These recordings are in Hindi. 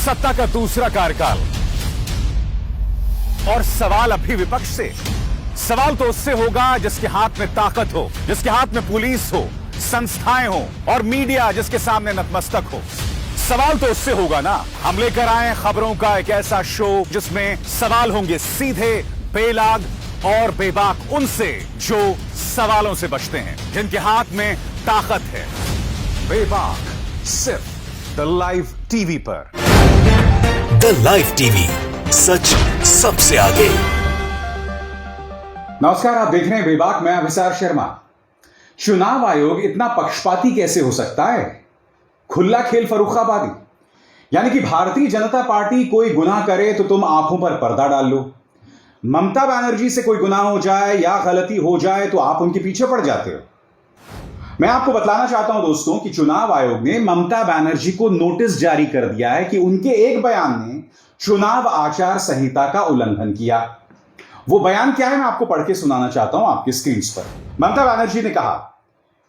सत्ता का दूसरा कार्यकाल। और सवाल अभी विपक्ष से, सवाल तो उससे होगा जिसके हाथ में ताकत हो, जिसके हाथ में पुलिस हो, संस्थाएं हो और मीडिया जिसके सामने नतमस्तक हो। सवाल तो उससे होगा ना। हम लेकर आए खबरों का एक ऐसा शो जिसमें सवाल होंगे सीधे, बेलाग और बेबाक उनसे जो सवालों से बचते हैं, जिनके हाथ में ताकत है। बेबाक सिर्फ द लाइव टीवी पर। द लाइव टीवी, सच सबसे आगे। नमस्कार, आप देख रहे हैं बेबाक। मैं अभिसार शर्मा। चुनाव आयोग इतना पक्षपाती कैसे हो सकता है? खुला खेल फर्रुखाबादी, यानी कि भारतीय जनता पार्टी कोई गुनाह करे तो तुम आंखों पर पर्दा डाल लो। ममता बनर्जी से कोई गुनाह हो जाए या गलती हो जाए तो आप उनके पीछे पड़ जाते हो। मैं आपको बतलाना चाहता हूं दोस्तों कि चुनाव आयोग ने ममता बनर्जी को नोटिस जारी कर दिया है कि उनके एक बयान ने चुनाव आचार संहिता का उल्लंघन किया। वो बयान क्या है, मैं आपको पढ़ के सुनाना चाहता हूं आपकी स्क्रीन पर। ममता बनर्जी ने कहा,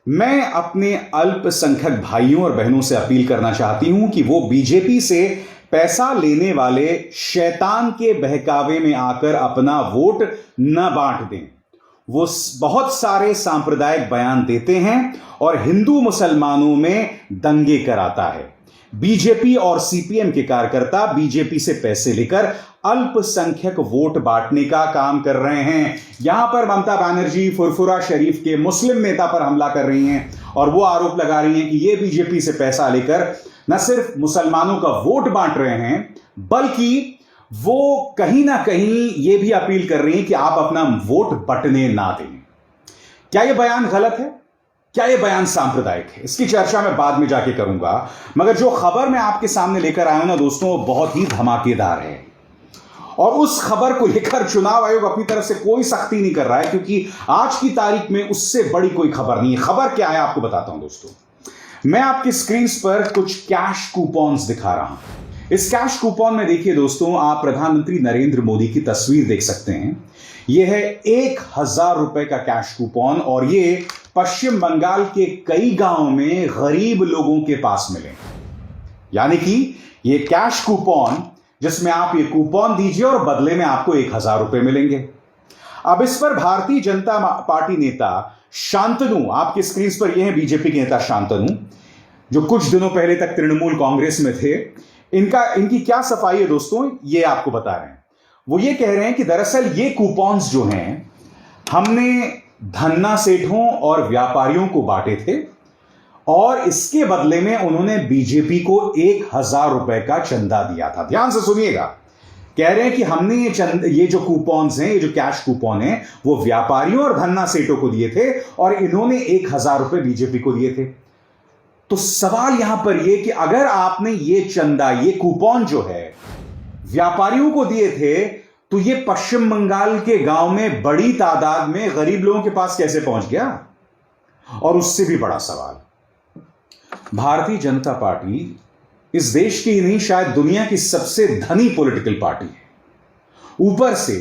मैं अपने अल्पसंख्यक भाइयों और बहनों से अपील करना चाहती हूं कि वो बीजेपी से पैसा लेने वाले शैतान के बहकावे में आकर अपना वोट न बांट दें। वो बहुत सारे सांप्रदायिक बयान देते हैं और हिंदू मुसलमानों में दंगे कराता है। बीजेपी और सीपीएम के कार्यकर्ता बीजेपी से पैसे लेकर अल्पसंख्यक वोट बांटने का काम कर रहे हैं। यहां पर ममता बनर्जी फुरफुरा शरीफ के मुस्लिम नेता पर हमला कर रही हैं और वो आरोप लगा रही हैं कि ये बीजेपी से पैसा लेकर न सिर्फ मुसलमानों का वोट बांट रहे हैं, बल्कि वो कहीं ना कहीं ये भी अपील कर रही हैं कि आप अपना वोट बंटने ना दें। क्या यह बयान गलत है? क्या यह बयान सांप्रदायिक है? इसकी चर्चा मैं बाद में जाके करूंगा, मगर जो खबर मैं आपके सामने लेकर आया हूं ना दोस्तों, वो बहुत ही धमाकेदार है। और उस खबर को लेकर चुनाव आयोग अपनी तरफ से कोई सख्ती नहीं कर रहा है, क्योंकि आज की तारीख में उससे बड़ी कोई खबर नहीं है। खबर क्या है आपको बताता हूं दोस्तों। मैं आपकी स्क्रीन पर कुछ कैश कूपन्स दिखा रहा हूं। इस कैश कूपन में देखिए दोस्तों, आप प्रधानमंत्री नरेंद्र मोदी की तस्वीर देख सकते हैं। यह है 1000 रुपए का कैश कूपन और ये पश्चिम बंगाल के कई गांवों में गरीब लोगों के पास मिले। यानी कि ये कैश कूपन जिसमें आप ये कूपन दीजिए और बदले में आपको 1000 रुपए मिलेंगे। अब इस पर भारतीय जनता पार्टी नेता शांतनु, आपकी स्क्रीन पर यह है बीजेपी के नेता शांतनु, जो कुछ दिनों पहले तक तृणमूल कांग्रेस में थे। इनकी क्या सफाई है दोस्तों, ये आपको बता रहे हैं। वो ये कह रहे हैं कि दरअसल ये कूपन्स जो हैं, हमने धन्ना सेठों और व्यापारियों को बांटे थे और इसके बदले में उन्होंने बीजेपी को 1000 रुपए का चंदा दिया था। ध्यान से सुनिएगा। कह रहे हैं कि हमने ये जो कूपन्स हैं, ये जो कैश कूपन है, वो व्यापारियों और धन्ना सेठों को दिए थे और इन्होंने 1000 रुपए बीजेपी को दिए थे। तो सवाल यहां पर यह कि अगर आपने ये चंदा, ये कूपन जो है व्यापारियों को दिए थे, तो ये पश्चिम बंगाल के गांव में बड़ी तादाद में गरीब लोगों के पास कैसे पहुंच गया? और उससे भी बड़ा सवाल, भारतीय जनता पार्टी इस देश की नहीं, शायद दुनिया की सबसे धनी पॉलिटिकल पार्टी है। ऊपर से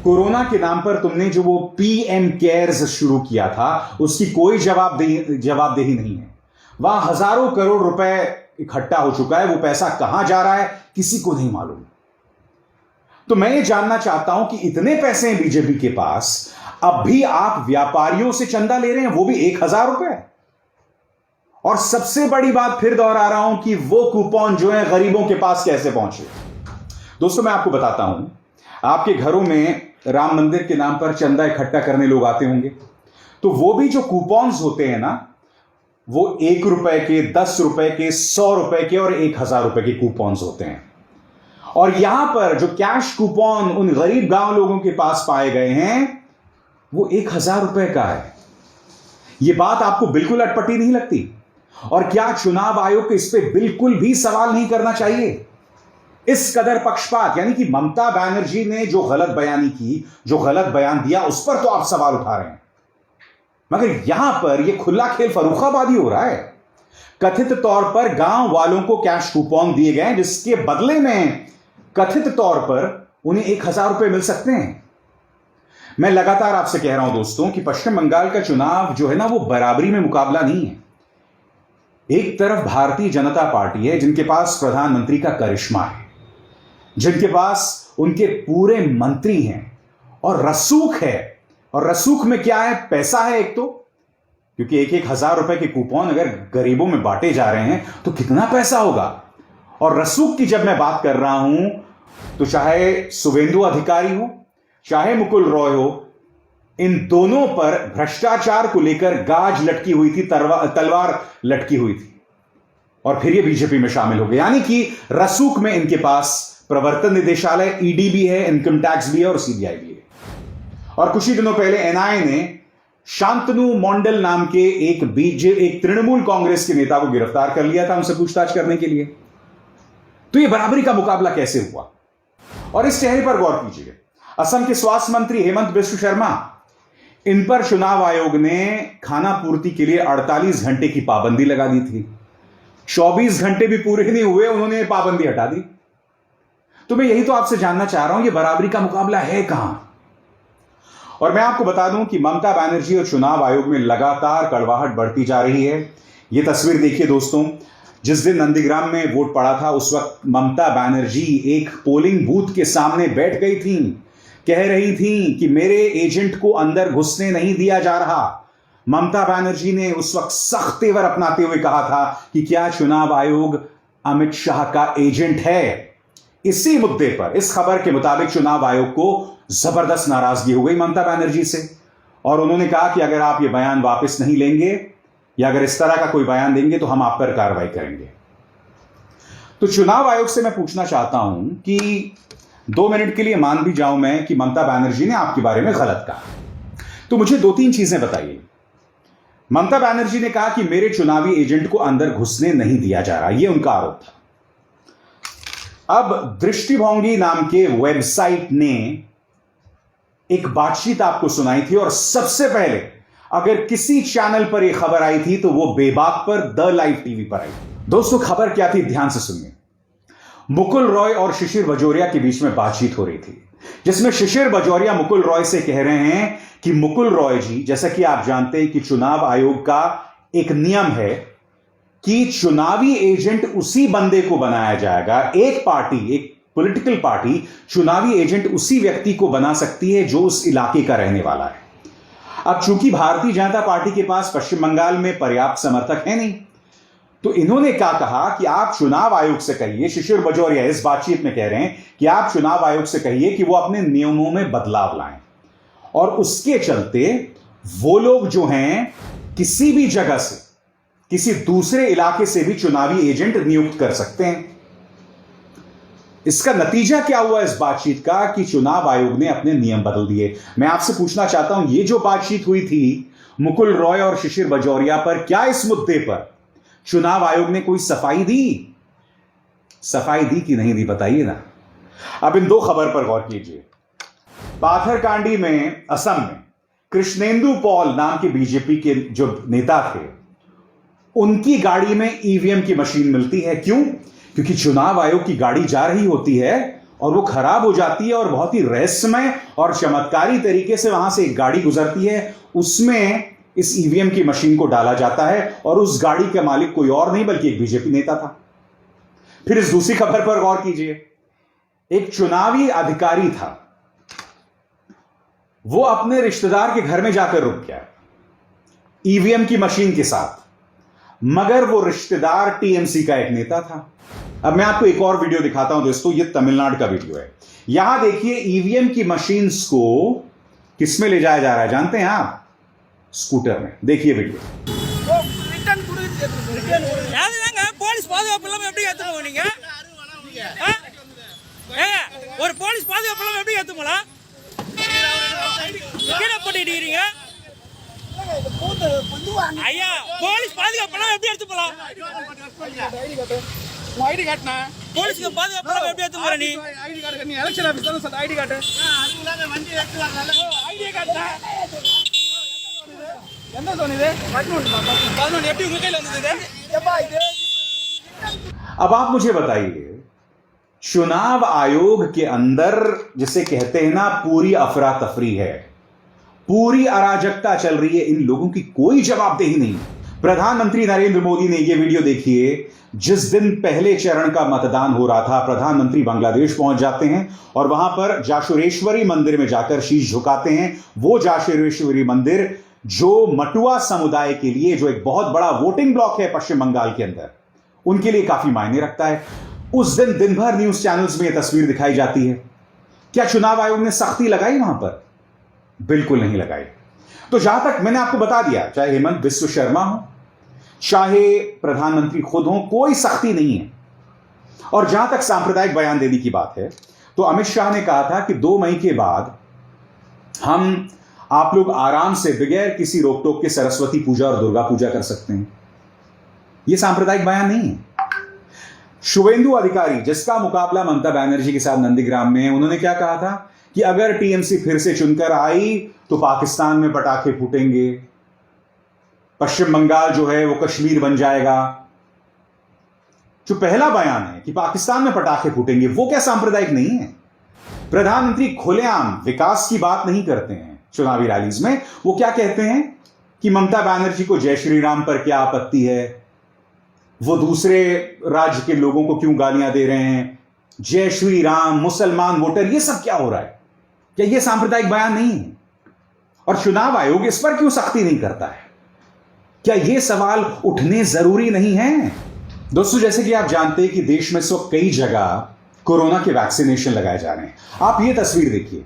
कोरोना के नाम पर तुमने जो वो पीएम केयर्स शुरू किया था, उसकी कोई जवाबदेही नहीं है। वहां हजारों करोड़ रुपए इकट्ठा हो चुका है, वो पैसा कहां जा रहा है किसी को नहीं मालूम। तो मैं ये जानना चाहता हूं कि इतने पैसे हैं बीजेपी के पास, अब भी आप व्यापारियों से चंदा ले रहे हैं, वो भी 1000 रुपए। और सबसे बड़ी बात फिर दोहरा रहा हूं कि वो कूपन जो है गरीबों के पास कैसे पहुंचे। दोस्तों मैं आपको बताता हूं, आपके घरों में राम मंदिर के नाम पर चंदा इकट्ठा करने लोग आते होंगे, तो वो भी जो कूपन्स होते हैं ना, वो 1 रुपए के, 10 रुपए के, 100 रुपए के और 1000 रुपए के कूपन्स होते हैं। और यहां पर जो कैश कूपन उन गरीब गांव लोगों के पास पाए गए हैं, वो 1000 रुपए का है। यह बात आपको बिल्कुल अटपटी नहीं लगती? और क्या चुनाव आयोग को इस पे बिल्कुल भी सवाल नहीं करना चाहिए? इस कदर पक्षपात, यानी कि ममता बनर्जी ने जो गलत बयानी की, जो गलत बयान दिया, उस पर तो आप सवाल उठा रहे हैं, मगर यहां पर यह खुला खेल फर्रुखाबादी हो रहा है। कथित तौर पर गांव वालों को कैश कूपन दिए गए, जिसके बदले में कथित तौर पर उन्हें 1000 रुपए मिल सकते हैं। मैं लगातार आपसे कह रहा हूं दोस्तों कि पश्चिम बंगाल का चुनाव जो है ना, वो बराबरी में मुकाबला नहीं है। एक तरफ भारतीय जनता पार्टी है जिनके पास प्रधानमंत्री का करिश्मा है, जिनके पास उनके पूरे मंत्री हैं और रसूख है। और रसूख में क्या है? पैसा है एक तो, क्योंकि 1,000 रुपए के कूपन अगर गरीबों में बांटे जा रहे हैं तो कितना पैसा होगा। और रसूख की जब मैं बात कर रहा हूं तो चाहे शुवेंदु अधिकारी हो चाहे मुकुल रॉय हो, इन दोनों पर भ्रष्टाचार को लेकर गाज लटकी हुई थी, तलवार लटकी हुई थी, और फिर ये बीजेपी में शामिल हो गए। यानी कि रसूख में इनके पास प्रवर्तन निदेशालय ईडी भी है, इनकम टैक्स भी है और सीबीआई भी है। और कुछ ही दिनों पहले एनआईए ने शांतनु मंडल नाम के एक तृणमूल कांग्रेस के नेता को गिरफ्तार कर लिया था उनसे पूछताछ करने के लिए। तो ये बराबरी का मुकाबला कैसे हुआ? और इस चेहरे पर गौर कीजिए। असम के स्वास्थ्य मंत्री हेमंत बिश्व शर्मा, इन पर चुनाव आयोग ने खाना पूर्ति के लिए 48 घंटे की पाबंदी लगा दी थी। 24 घंटे भी पूरे नहीं हुए, उन्होंने पाबंदी हटा दी। तो मैं यही तो आपसे जानना चाह रहा हूं, ये बराबरी का मुकाबला है कहां? और मैं आपको बता दूं कि ममता बनर्जी और चुनाव आयोग में लगातार कड़वाहट बढ़ती जा रही है। यह तस्वीर देखिए दोस्तों, जिस दिन नंदीग्राम में वोट पड़ा था उस वक्त ममता बनर्जी एक पोलिंग बूथ के सामने बैठ गई थी, कह रही थी कि मेरे एजेंट को अंदर घुसने नहीं दिया जा रहा। ममता बनर्जी ने उस वक्त सख्त तेवर अपनाते हुए कहा था कि क्या चुनाव आयोग अमित शाह का एजेंट है? इसी मुद्दे पर, इस खबर के मुताबिक चुनाव आयोग को जबरदस्त नाराजगी हो गई ममता बनर्जी से, और उन्होंने कहा कि अगर आप ये बयान वापस नहीं लेंगे या अगर इस तरह का कोई बयान देंगे तो हम आप पर कार्रवाई करेंगे। तो चुनाव आयोग से मैं पूछना चाहता हूं कि 2 मिनट के लिए मान भी जाऊं मैं कि ममता बनर्जी ने आपके बारे में गलत कहा, तो मुझे 2-3 चीजें बताइए। ममता बनर्जी ने कहा कि मेरे चुनावी एजेंट को अंदर घुसने नहीं दिया जा रहा, यह उनका आरोप था। अब दृष्टिभोंगी नाम के वेबसाइट ने एक बातचीत आपको सुनाई थी, और सबसे पहले अगर किसी चैनल पर यह खबर आई थी तो वो बेबाक पर द लाइव टीवी पर आई। दोस्तों खबर क्या थी, ध्यान से सुनिए। मुकुल रॉय और शिशिर बजोरिया के बीच में बातचीत हो रही थी, जिसमें शिशिर बजोरिया मुकुल रॉय से कह रहे हैं कि मुकुल रॉय जी, जैसा कि आप जानते हैं कि चुनाव आयोग का एक नियम है कि चुनावी एजेंट उसी बंदे को बनाया जाएगा। एक पॉलिटिकल पार्टी चुनावी एजेंट उसी व्यक्ति को बना सकती है जो उस इलाके का रहने वाला है। अब चूंकि भारतीय जनता पार्टी के पास पश्चिम बंगाल में पर्याप्त समर्थक है नहीं, तो इन्होंने क्या कहा कि आप चुनाव आयोग से कहिए, शिशिर बजोरिया इस बातचीत में कह रहे हैं कि आप चुनाव आयोग से कहिए कि वो अपने नियमों में बदलाव लाएं, और उसके चलते वो लोग जो हैं किसी भी जगह से, किसी दूसरे इलाके से भी चुनावी एजेंट नियुक्त कर सकते हैं। इसका नतीजा क्या हुआ इस बातचीत का कि चुनाव आयोग ने अपने नियम बदल दिए। मैं आपसे पूछना चाहता हूं, ये जो बातचीत हुई थी मुकुल रॉय और शिशिर बजोरिया पर, क्या इस मुद्दे पर चुनाव आयोग ने कोई सफाई दी? सफाई दी कि नहीं दी, बताइए ना। अब इन 2 खबर पर गौर कीजिए। पाथरकांडी में, असम में, कृष्णेंदु पॉल नाम के बीजेपी के जो नेता थे, उनकी गाड़ी में ईवीएम की मशीन मिलती है। क्यों? क्योंकि चुनाव आयोग की गाड़ी जा रही होती है और वो खराब हो जाती है, और बहुत ही रहस्यमय और चमत्कारी तरीके से वहां से एक गाड़ी गुजरती है, उसमें इस ईवीएम की मशीन को डाला जाता है, और उस गाड़ी का मालिक कोई और नहीं बल्कि एक बीजेपी नेता था। फिर इस दूसरी खबर पर गौर कीजिए। एक चुनावी अधिकारी था, वो अपने रिश्तेदार के घर में जाकर रुक गया ईवीएम की मशीन के साथ, मगर वो रिश्तेदार टीएमसी का एक नेता था। अब मैं आपको एक और वीडियो दिखाता हूं दोस्तों, ये तमिलनाडु का वीडियो है। यहां देखिए ईवीएम की मशीन्स को किसमें ले जाया जा रहा है जानते हैं आप? स्कूटर में। देखिए वीडियो। போலீஸ் பாதுகாப்பு இல்லாம எப்படி ஏத்து போவீங்க? ஒரு போலீஸ் பாதுகாப்பு இல்லாம எப்படி ஏத்து போலாம்? கீழே போட்டுட்டீங்க ஐயா, போலீஸ் பாதுகாப்பு இல்லாம எப்படி எடுத்து போலாம்? ஐடி கார்டுனா போலீஸ்க்கு பாதுகாப்பு இல்லாம எப்படி எடுத்து போற நீ? ஐடி கார்டு நீ எலெக்ஷன் ஆபீஸ் தான சொல்ற ஐடி கார்டு. அதுக்குள்ள வண்டி எடுத்துறாங்கல. ஐடி கார்டுனா என்ன சொன்னீங்க? 11 எப்படி உங்க கையில வந்தது? எப்பா இது? अब आप मुझे बताइए, चुनाव आयोग के अंदर जिसे कहते हैं ना पूरी अफरा तफरी है, पूरी अराजकता चल रही है, इन लोगों की कोई जवाबदेही नहीं। प्रधानमंत्री नरेंद्र मोदी ने यह वीडियो देखिए, जिस दिन पहले चरण का मतदान हो रहा था, प्रधानमंत्री बांग्लादेश पहुंच जाते हैं और वहां पर जाशुरेश्वरी मंदिर में जाकर शीश झुकाते हैं। वो जाशुरेश्वरी मंदिर जो मटुआ समुदाय के लिए, जो एक बहुत बड़ा वोटिंग ब्लॉक है पश्चिम बंगाल के अंदर, उनके लिए काफी मायने रखता है। उस दिन दिन भर न्यूज चैनल्स में यह तस्वीर दिखाई जाती है। क्या चुनाव आयोग ने सख्ती लगाई वहां पर? बिल्कुल नहीं लगाई। तो जहां तक मैंने आपको बता दिया, चाहे हेमंत बिस्व शर्मा हो, चाहे प्रधानमंत्री खुद हो, कोई सख्ती नहीं है। और जहां तक सांप्रदायिक बयान देने की बात है, तो अमित शाह ने कहा था कि 2 मई के बाद आप लोग आराम से बगैर किसी रोक टोक के सरस्वती पूजा और दुर्गा पूजा कर सकते हैं। यह सांप्रदायिक बयान नहीं है। शुभेंदु अधिकारी, जिसका मुकाबला ममता बनर्जी के साथ नंदीग्राम में, उन्होंने क्या कहा था कि अगर टीएमसी फिर से चुनकर आई तो पाकिस्तान में पटाखे फूटेंगे, पश्चिम बंगाल जो है वो कश्मीर बन जाएगा। जो पहला बयान है कि पाकिस्तान में पटाखे फूटेंगे, वो क्या सांप्रदायिक नहीं है? प्रधानमंत्री खुलेआम विकास की बात नहीं करते हैं चुनावी रैलीज में। वो क्या कहते हैं कि ममता बनर्जी को जय श्री राम पर क्या आपत्ति है, वो दूसरे राज्य के लोगों को क्यों गालियां दे रहे हैं, जय श्री राम, मुसलमान वोटर, ये सब क्या हो रहा है? क्या ये सांप्रदायिक बयान नहीं है? और चुनाव आयोग इस पर क्यों सख्ती नहीं करता है? क्या ये सवाल उठने जरूरी नहीं है? दोस्तों, जैसे कि आप जानते हैं कि देश में इस वक्त कई जगह कोरोना के वैक्सीनेशन लगाए जा रहे हैं। आप ये तस्वीर देखिए।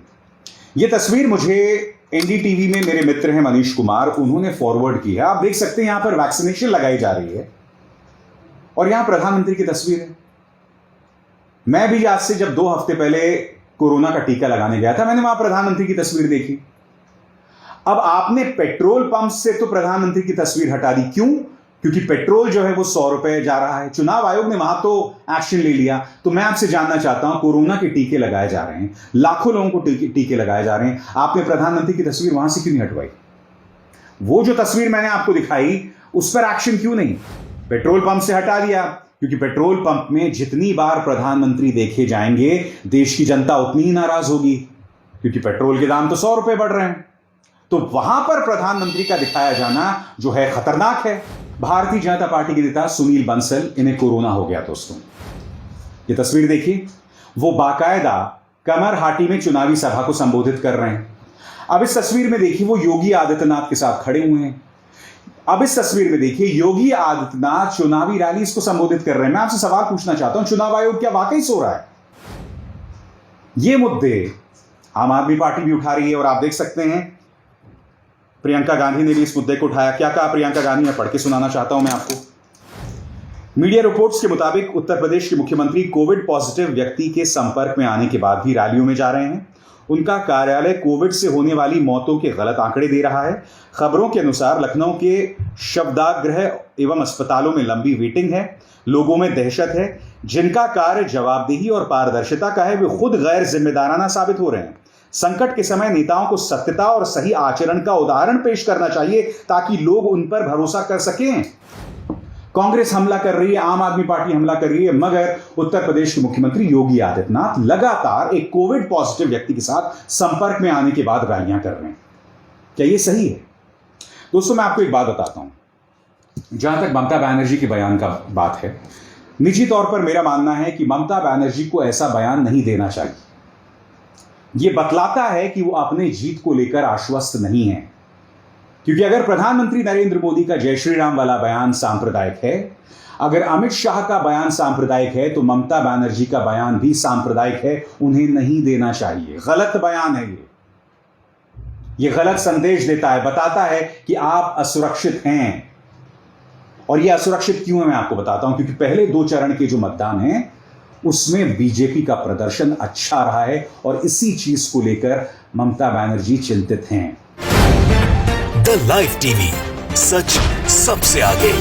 ये तस्वीर मुझे एनडीटीवी में मेरे मित्र हैं मनीष कुमार, उन्होंने फॉरवर्ड की है। आप देख सकते हैं यहां पर वैक्सीनेशन लगाई जा रही है और यहां प्रधानमंत्री की तस्वीर है। मैं भी आज से जब 2 हफ्ते पहले कोरोना का टीका लगाने गया था, मैंने वहां प्रधानमंत्री की तस्वीर देखी। अब आपने पेट्रोल पंप से तो प्रधानमंत्री की तस्वीर हटा दी। क्यों? क्योंकि पेट्रोल जो है वो 100 रुपए जा रहा है। चुनाव आयोग ने वहां तो एक्शन ले लिया। तो मैं आपसे जानना चाहता हूं, कोरोना के टीके लगाए जा रहे हैं, लाखों लोगों को टीके लगाए जा रहे हैं, आपने प्रधानमंत्री की तस्वीर वहां से क्यों नहीं हटवाई? वो जो तस्वीर मैंने आपको दिखाई, उस पर एक्शन क्यों नहीं? पेट्रोल पंप से हटा दिया, क्योंकि पेट्रोल पंप में जितनी बार प्रधानमंत्री देखे जाएंगे, देश की जनता उतनी ही नाराज होगी, क्योंकि पेट्रोल के दाम तो 100 रुपए बढ़ रहे हैं। तो वहां पर प्रधानमंत्री का दिखाया जाना जो है खतरनाक है। भारतीय जनता पार्टी के नेता सुनील बंसल, इन्हें कोरोना हो गया दोस्तों। ये तस्वीर देखिए, वो बाकायदा कमरहाटी में चुनावी सभा को संबोधित कर रहे हैं। अब इस तस्वीर में देखिए, वो योगी आदित्यनाथ के साथ खड़े हुए हैं। अब इस तस्वीर में देखिए, योगी आदित्यनाथ चुनावी रैली को संबोधित कर रहे हैं। मैं आपसे सवाल पूछना चाहता हूं, चुनाव आयोग क्या वाकई सो रहा है? ये मुद्दे आम आदमी पार्टी भी उठा रही है और आप देख सकते हैं प्रियंका गांधी ने भी इस मुद्दे को उठाया। क्या कहा प्रियंका गांधी, मैं पढ़ के सुनाना चाहता हूं मैं आपको। मीडिया रिपोर्ट्स के मुताबिक उत्तर प्रदेश के मुख्यमंत्री कोविड पॉजिटिव व्यक्ति के संपर्क में आने के बाद भी रैलियों में जा रहे हैं। उनका कार्यालय कोविड से होने वाली मौतों के गलत आंकड़े दे रहा है। खबरों के अनुसार लखनऊ के शवदाह एवं अस्पतालों में लंबी वेटिंग है। लोगों में दहशत है। जिनका कार्य जवाबदेही और पारदर्शिता का है, वे खुद गैर जिम्मेदाराना साबित हो रहे हैं। संकट के समय नेताओं को सत्यता और सही आचरण का उदाहरण पेश करना चाहिए, ताकि लोग उन पर भरोसा कर सकें। कांग्रेस हमला कर रही है, आम आदमी पार्टी हमला कर रही है, मगर उत्तर प्रदेश के मुख्यमंत्री योगी आदित्यनाथ लगातार एक कोविड पॉजिटिव व्यक्ति के साथ संपर्क में आने के बाद रैलियां कर रहे हैं। क्या यह सही है? दोस्तों, मैं आपको एक बात बताता हूं। जहां तक ममता बनर्जी के बयान का बात है, निजी तौर पर मेरा मानना है कि ममता बनर्जी को ऐसा बयान नहीं देना चाहिए। यह बतलाता है कि वो अपने जीत को लेकर आश्वस्त नहीं है। क्योंकि अगर प्रधानमंत्री नरेंद्र मोदी का जय श्री राम वाला बयान सांप्रदायिक है, अगर अमित शाह का बयान सांप्रदायिक है, तो ममता बनर्जी का बयान भी सांप्रदायिक है। उन्हें नहीं देना चाहिए। गलत बयान है ये गलत संदेश देता है, बताता है कि आप असुरक्षित हैं। और यह असुरक्षित क्यों है मैं आपको बताता हूं। क्योंकि पहले 2 चरण के जो मतदान है, उसमें बीजेपी का प्रदर्शन अच्छा रहा है और इसी चीज को लेकर ममता बनर्जी चिंतित हैं। द लाइव टीवी, सच सबसे आगे।